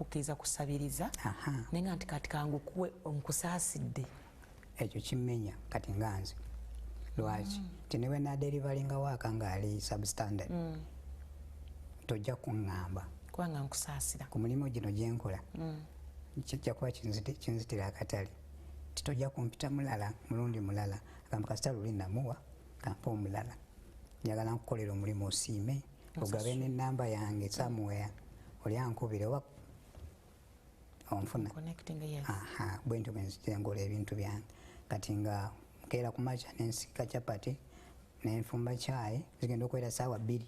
kukkiriza kusabiriza nenga nti kati kangukuwe onkusaasidde ekyo kimmenya kati nganze lwaki tinewe na deliveryinga waaka ngaali substandard tojja kuŋŋamba kubanga nkusaasira ku mulimu gino gyenkola kijja kuba kinzitira akatale titojja kumpita mulala mulundi mulala agamba kasita luli namuwa kampa omulala njagala nkukolera omulimu osiime ogabe n'ennamba yange somewhere oli ankubire oba onfuna bwentyo bwenzijengola ebintu byange kati nga nkeera ku makya nensika capati nenfumba caayi zigenda okubeera saawa 2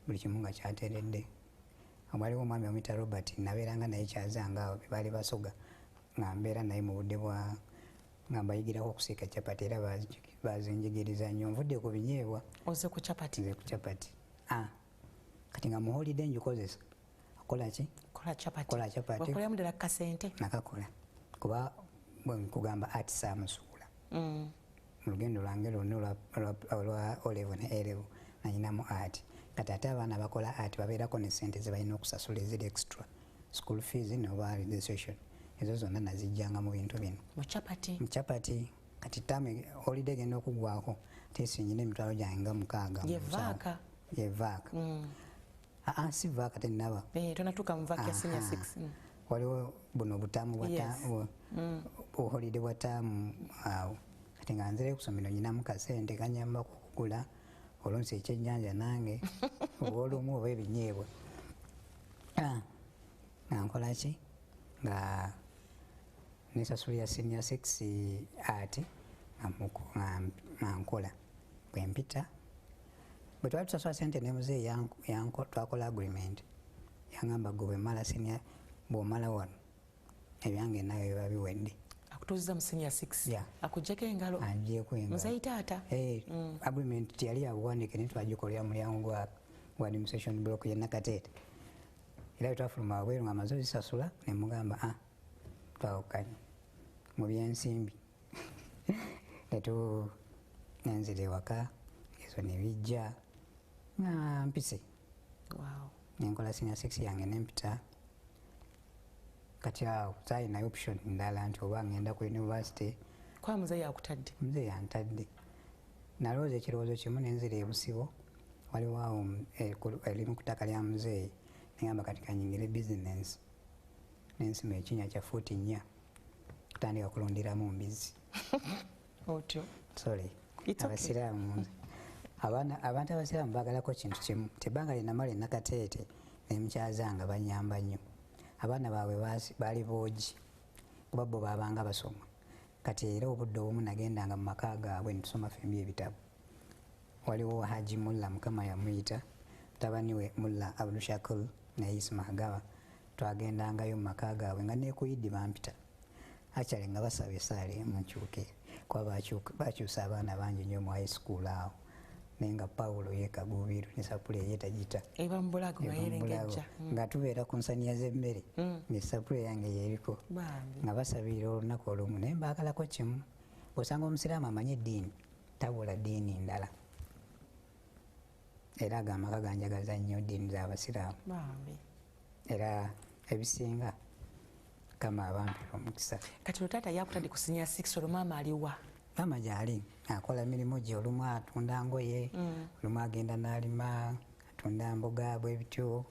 buli kimu nga kyateredde waliwo omwami omuyita Robert nabeeranga naye kyazanga awo bebaali basoga nga mbeera naye mu budde bwa nga mbayigirako okusiika capati era bazinjigiriza nnyo nvudde ku binyeebwa oze ku capati nze ku capati kati nga mu holiday ngikozesa kola ki kola capati wakolera mudala kasente nakakola kuba nkugamba ati saamusuula mu lugendo lwange lwonna olwa olevo ne elevo nanyinamu ati kati ate abaana bakola ati babeerako ne sente ze balina okusasula eziri extra school fees noba registration ezo zonna nazijjanga mu bintu bino mu capati kati tamu holiday genda okuggwako tesinyina emitwalo gyange nga 6 yevaaka si vaaka tenaba tonatuuka mu vaaka ya senior 6 waliwo buno butamu holiday bwa taamu awo kati nga nzire kusomero nyinamu kasente kanyamba kukugula olonsi ekyennyanja nange oba olumu oba ebinyeebwa nga nkola ki nga nesasulira senior 6 ati nga nkola bwempita bwe twali tusasula sente ne muzeeyi twakola agreement yangamba gwe bwemala senior bwomala wano ebyange nawe biba biwedde akutuuziza mu senior 6 akuggyeko engalo angyeko engalo muzeeyi taata agreement tiyali yabuwandiike naye twagikolera mulyango gwa administration block ye Nakateete era bwetwafuluma wabweru nga amaze ozisasula ne mugamba twawukanye mu byensimbi nenzira ewaka ezo ne bijja nga mpise nenkola senior 6 yange nempita kati awo saalinayo option ndala nti oba ngenda ku university kwa muzeeyi akutadde muzeeyi antadde nalowooza ekirowoozo kimu nenzira ebusibo waliwo awo erimu ku ttaka lya muzeeyi nengamba kati kanyingire business nensima ekinya kya 4 kutandika kulundiramu mbizi otyo sorry abasiraamu abantu abasiraamu baagalako kintu kimu tebbanga linamala Nakateete nemukyazanga banyamba nnyo abaana baabwe baali boogi kuba bo baabanga basoma kati era obudde obumu nagendanga mu maka gaabwe netusoma fembi ebitabo waliwo Haji Mulla mukama yamuyita mutabani we Mulla Abdushakul ne Isma Agaba twagendangayo mu maka gaabwe nga nekuyiddi bampita akyali nga basaba esaala munkyuke kuba bakyusa abaana bangi nnyo mu high school awo naye nga Pawulo yekagubiru ne sapule yetagita nga tubeera ku nsaniya z'emmere ngesapule yange yeriko nga basabirira olunaku olumu naye mbaagalako kimu osanga omusiraamu amanye eddiini tabula ddiini ndala era agamaka ganjagaza nnyo ddiini z'abasiraamu era ebisinga kama abampira omukisa kati lutaata yakutadde ku senior 6 olwo maama aliwa maama gyali akola mirimu gye olumu atunda ngoye olumu agenda n'alima atunda mboga bwe bityo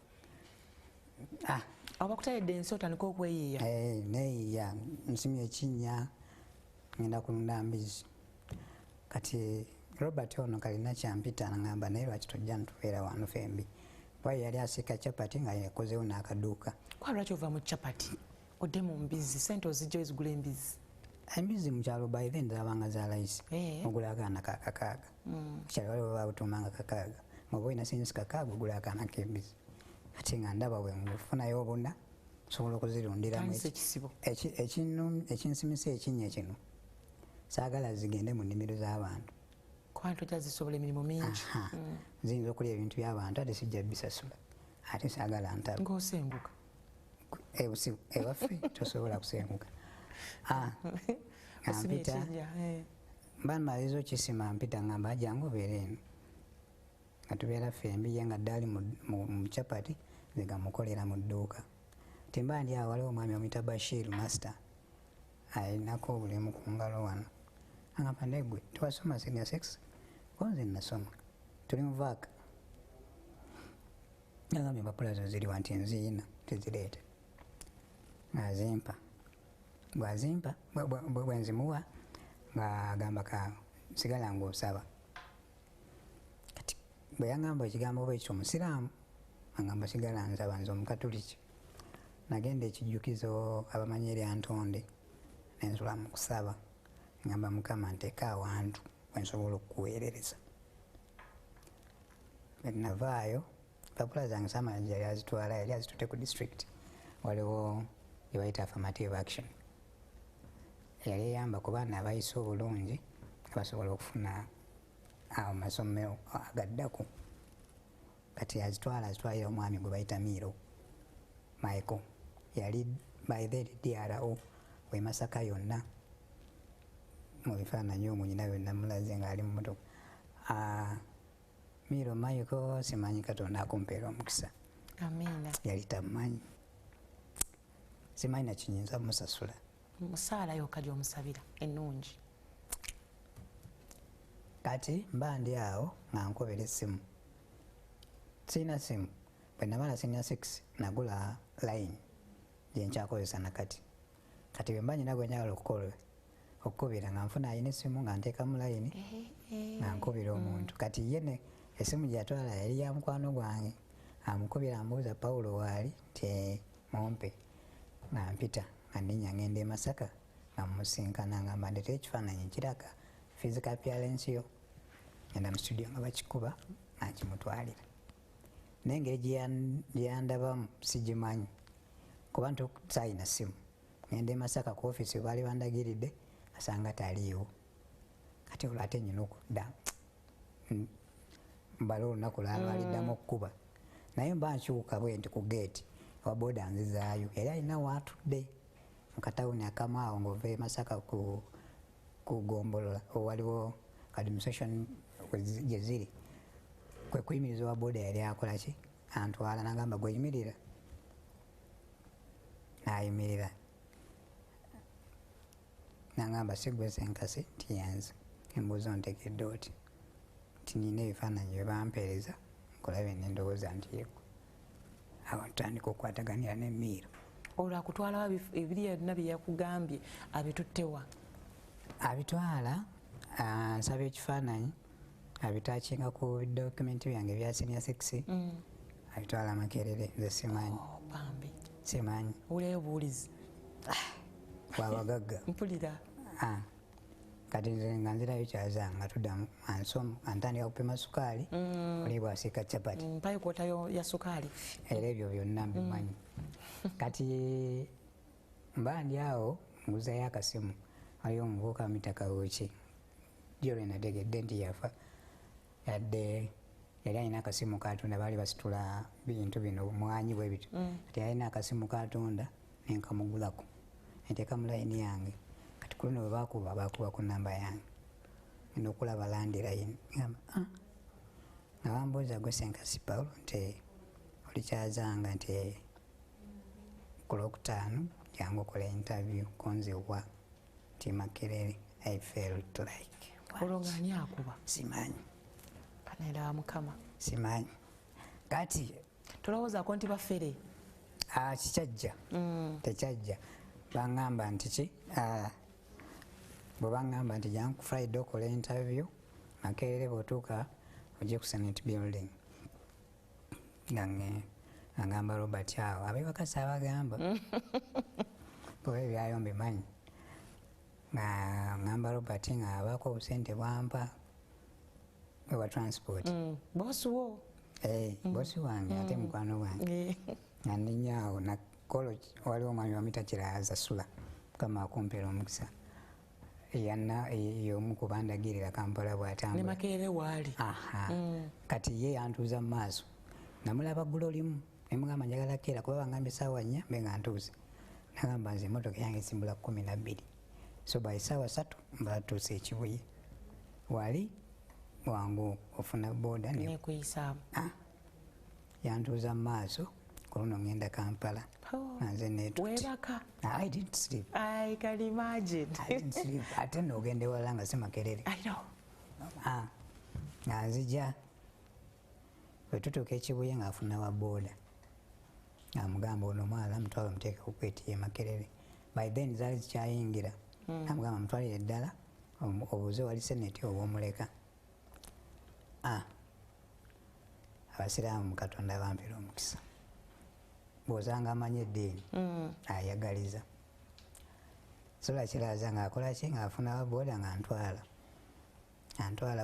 abakutayedde ensi otandika okweyiiya neyiiya nsimya ekinnya ngenda kulunda mbizi kati Robert ono kalina kyampita ngamba naye lwaki tojja ntubeera wano fembi waye yali asiika capati nga yakozewo n'akaduuka kwa lwaki ova mu capati odde mu mbizi sente ozijja ezigula embizi embizi mu kyalo by then zabanga za layisi ogula akaana kakakaaga kyalo waliwo babutumanga kakaaga ngoba olina sensi kakaaga ogula akaana k'embizi ate nga ndaba bwe ngufunayo obuna osobola okuzirundiramu ekinsimisa ekinnya kino saagala zigende mu nnimiro z'abantu kubanga tojja zisobola emirimu mingi ziyinza okulya ebintu by'abantu ate sijja bisasula ate saagala ntalo ng'osenguka ewaffe tosobola kusenguka mpita mbamaliza okisima mpita ngamba jangu obeera eno nga tubeera fembi ye nga ddaali mu capati zigamukolera mu dduuka timba ndi awo waliwo omwami omuyita Bashir Master alinako obulemu ku ngalo wano agamba negwe tiwasoma senior 6 konze nasoma tuli muvaaka agambye empapula zo ziri wanti nziina tezireete azimpa bwazimpa bwenzimuwa ng'agamba ka sigala ng'osaba kati bwe yagamba ekigambo bwekyo omusiraamu agamba sigala nsaba nze omukatuliki nagenda ekijjukizo abamanyi erya ntonde nensula mu kusaba ngamba mukama nteeka awantu wensobola okukuweerereza navaayo empapula zange samanja yali azitwala yali azitutte ku district waliwo yebayita affirmative action yali eyamba ku baana abayise obulungi abasobola okufuna amasomero agaddaku kati azitwalira omwami gwe bayita Miro Michael yali by the DRO we Masaka yonna mu bifaananyi omwo nyina byonna mulaze ng'ali mu motoka Miro Michael simanyi Katonda akumpeera omukisa amina yali tamanyi simanyi nakinyinza musasula musaala yokka gy'omusabira ennungi kati mba ndi awo nga nkobera essimu sirina simu bwe namala senior 6 nagula line gyenkyakozesa nakati kati bwe mba nyina gwe njagala okukubira nga nfuna ayina essimu nga nteekamu line nga nkubira omuntu kati ye essimu gye yatwala yali ya mukwano gwange amukubira ambuuza Paulo waali nti mumpe nga mpita nga nninnya ngenda e Masaka nga mmusinkana ngamba ndeeta ekifaananyi kiraga physical appearance yo ngenda mu studio nga bakikuba nakimutwalira n'engeri gye yandabamu sigimanyi kuba nti saayina ssimu ngenda e Masaka ku ofiisi baali bandagiridde asanga taliiwo kati olwo ate nyina okudda mbala olunaku lwaliddamu okukuba naye mba nkyuka bwe nti ku geeti wa booda nzizaayo era alina waatudde mu katawuni akamu awo ng'ova e Masaka ku Gombolola waliwo administration gye ziri kwe kuyimiriza wa booda yali akola ki antwala nagamba gweyimirira nayimirira nagamba sigwe Ssenkasi nti yanze embuuzo ntegedde oti nti nina ebifaananyi bye bampeereza nkulabe nendowooza nti yegwe awo ntandika okukwataganira ne Miro olwo akutwalawo ebiri byonna bye yakugambye abituttewa abitwala nsaba ekifaananyi abitakinga ku dokumenti byange bya senior 6 abitwala Makerere nze simanyi bambi simanyi oleyo buulizi wabagagga mpulira kati nze nga nzirayo kyazanga tuddamu antandika kupima sukaali oli bwasiika capati mpayo kwota ya sukaali era ebyo byonna mbimanyi kati mba ndi awo nguzayo akasimu waliwo omuvubuka amuyita Kawuki jjo lwe nategedde nti yafa yadde yali alina akasimu katunda baali basitula bintu bino mwanyi bwe bityo kati yalina akasimu katunda nenkamugulako enteeka mu layini yange kati ku luno bwe bakuba ku namba yange ngenda okulaba landi layini gamba nga bambuuza gwe Ssenkasi Paulo nti olikyazanga nti ku Lwokutaano jangu okola interview konziwa nti Makerere I felt like olongani akuba simanyi kanera mukama simanyi kati tolowoozaako nti baffere kikyajja tekyajja bangamba nti ki bwe bangamba nti jangu Friday okola interview Makerere bw'otuuka ojje ku Senate building ngamba Robert awo abebakasi abagamba kuba ebyayo mbimanyi ngamba Robert nga abaako obusente bwampa ewa transport bosuwo bosi wange ate mukwano gwange nga ndinyaawo nakolo waliwo omwami wamuyita Kiraaza Sula mukama akumpeera omukisa y'omu ku bandagirira Kampala bw'atambula ne Makerere waali kati ye yantuuza mu maaso namulaba ggulo limu nemugamba njagala keera kuba bangambye essaawa 4 mbe nga ntuuse nagamba nze emmotoka yange esimbula 12 so by essaawa 3 mba tuuse ekibuye wali wangu ofuna booda nekuyisaamu yantuuza mu maaso luno ngenda Kampala. Nanze netutte. Webaka? I didn't sleep. I can imagine. I didn't sleep. Ate n'ogenda ewala nga si makerere. I know. Nga nzija bwe tutuuka ekibuye ng'afuna wa booda amugamba ono omwala mutwala muteeka kukwetiye Makerere. By then zaali zikyayingira. Amugamba mutwalire ddala obuuze wali seneti oba omuleka. Abasiraamu Katonda bampera omukisa. Bw'osanga amanyi eddiini ayagaliza. Sula kiraza ng'akola ki ng'afuna wa booda ng'antwala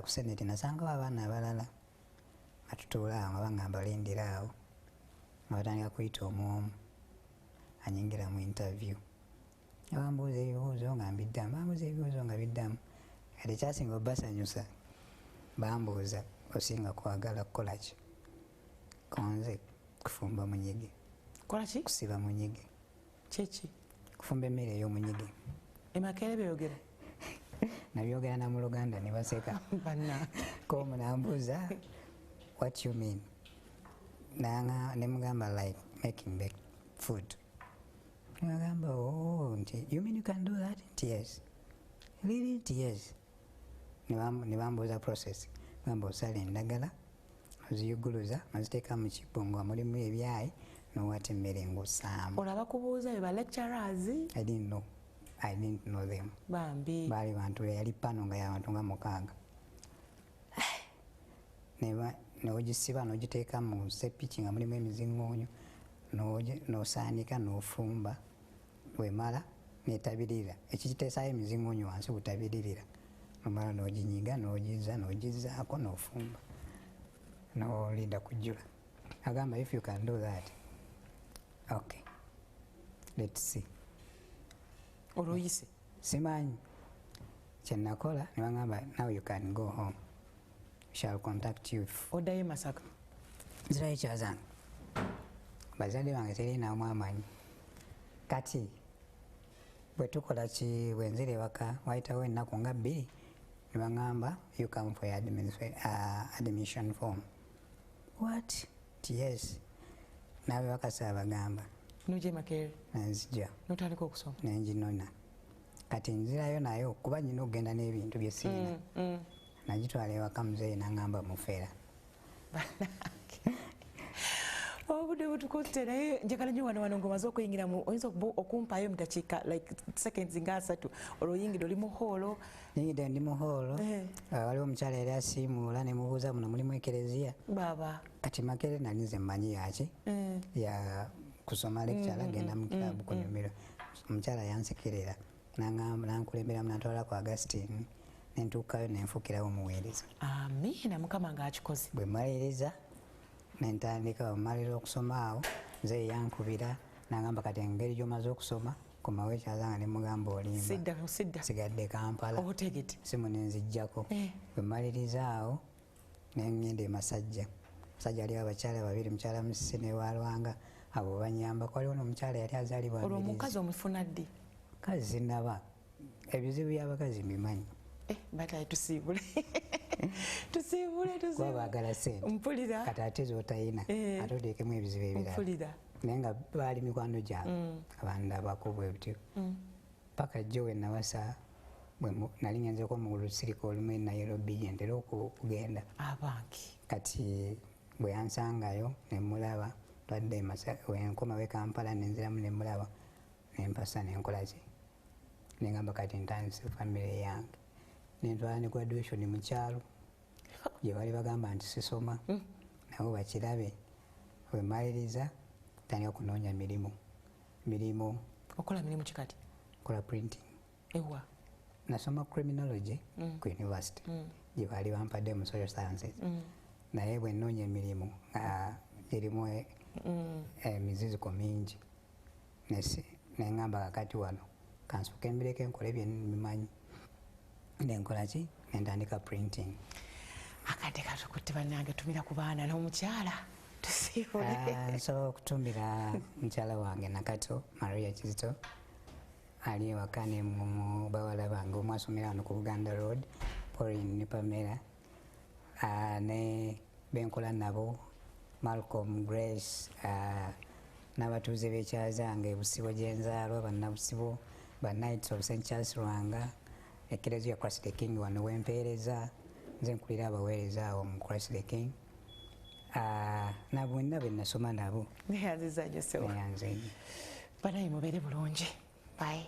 ku seneti. Nasangawo abaana abalala batutuula awo nga bagamba balindira awo nga batandika kuyita omu anyingira mu interview. Bambuuza ebibuuzo nga mbiddamu, bambuuza ebibuuzo nga biddamu. Kati ekyasinga obbasanyusa bambuuza osinga kwagala kukola ki? Konze kufumba munyige. Kola ki? Kusiba munyige. Kyeki? Kufumba emmere ey'omunyige. Makerere byogera? Nabyogera na mu Luganda ne baseka. Ko munambuuza what you mean? Ne mugamba like making baked food. Mugamba you mean you can do that? Yes. Really? Yes. Ne bambuuza process. Mugamba osala endagala oziyuguluza oziteeka mu kibbo nga mulimu ebyayi n'owata emmere ng'osaamu. Olaba kubuuza be ba lecturers? I didn't know them. Bambi. Baali bantu yali pano nga y'abantu nga 6. N'ogisiba n'ogiteeka mu sepiki nga mulimu emizingoonyo n'osaanika n'ofumba bwemala n'etabirira. Ekikiteesaayo emizingoonyo wansi butabiririra. Nomala n'oginyiga n'ogizzaako n'ofumba n'olinda kujjula. Agamba if you can do that, okay, let's see. Oluyise? Simanyi kyenakola ne bagamba now you can go home. Shall contact you. Oddayo Masaka? Nzirayo kyazange. Bazadde bange terinamu amanyi. Kati bwe tukola ki bwe nzira ewaka wayitawo ennaku nga 2 ne bagamba you come for your admission form. What? Yes. Nawe wakasa bagamba. Nuje Makerere? Nzija. Notandika okusoma? Nenjinona. Kati nzirayo nayo kuba nyina okugenda n'ebintu bye sirina. Nagitwala ewaka muzeeyi n'angamba mufeera. Obudde butukutte naye njagala nnyo wano ng'omaze okuyingiramu oyinza okumpaayo mu dakiika like seconds nga 3 olwoyingidde oli mu hoolo. Nyingidde ndi mu hoolo. Waliwo omukyala yali asiimuula ne mubuuza muno mulimu ekereziya. Baba. Kati Makerere nali nze mmanyi yaki ya kusoma lecture agenda mu kilabu ku Nyumiro. Omukyala yansekerera nankulemberamu nantwala ku Augustine nentuukayo nenfukirawo Omuweereza. Amiina, Mukama ng'akikoze. Bwe mmaliriza nentandika omalira okusoma awo nze yankubira nagamba kati engeri gy'omaze okusoma komawo ekyazanga ne mugamba olimba sigadde Kampala simu nenzijjako. Bwe mmaliriza awo nengenda Masajja. Masajja aliwo abakyala 2, mukyala Musisi ne Walwanga abo banyambako. Waliwo n'omukyala yali azaalibwa olwo omukazi omufuna ddi? Kazi zinaba ebizibu by'abakazi mbimanyi. Bataye tusiibule. Tusiibule. Kuba baagala ssente. Mpulira. Kati ate z'otayina ate oteekemu ebizibu ebirala. Mpulira. Naye nga baali mikwano gyabwe abandabako bwe butyo. Paka jjo we nawasa nali ngenzeko mu lusirika olumu e Nairobi gye ntera okugenda. Abangi. Kati bwe yansangayo ne mulaba twadde wenkomawo e Kampala nenziramu ne mulaba ne mpasa ne nkola ki. Ne ngamba kati ntandise famire yange. Nentwala ne graduation mu kyalo gye bali bagamba nti sisoma nabo bakirabe. Bwe mmaliriza tandika kunoonya mirimu. Okola mirimu ki kati? Kola printing. Ewa? Nasoma criminology ku university gye baali bampadde mu social sciences. Naye bwe nnoonya emirimu girimu emiziziko mingi neŋŋamba kakati wano kansooke mbireke nkole bye mbimanyi. Nenkola ki? Nentandika printing. Akadde katukutte bannange tumira ku baana n'omukyala tusiibule. Nsobola okutumira mukyala wange Nakato Maria Kizito ali ewaka ne mu bawala bange omu asomera wano ku Buganda Road, Pauline ne Pamela ne benkola nabo Malcolm, Grace, n'abatuuze b'ekyazanga ebusibo gyenzaalwa bannabusibo ba Knights of Ssenkasi Lwanga Eklezia Christ the King wano wempeereza nze nkulira abaweereza awo mu Christ the King na bonna be nasoma nabo neyanziza nnyo sewa neyanze banaye mubeere bulungi bye.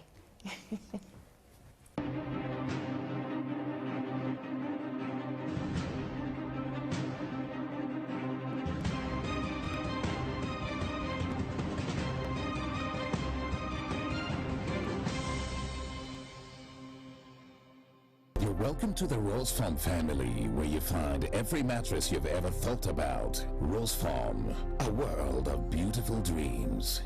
Welcome to the Rose Farm family, where you find every mattress you've ever thought about. Rose Farm, a world of beautiful dreams.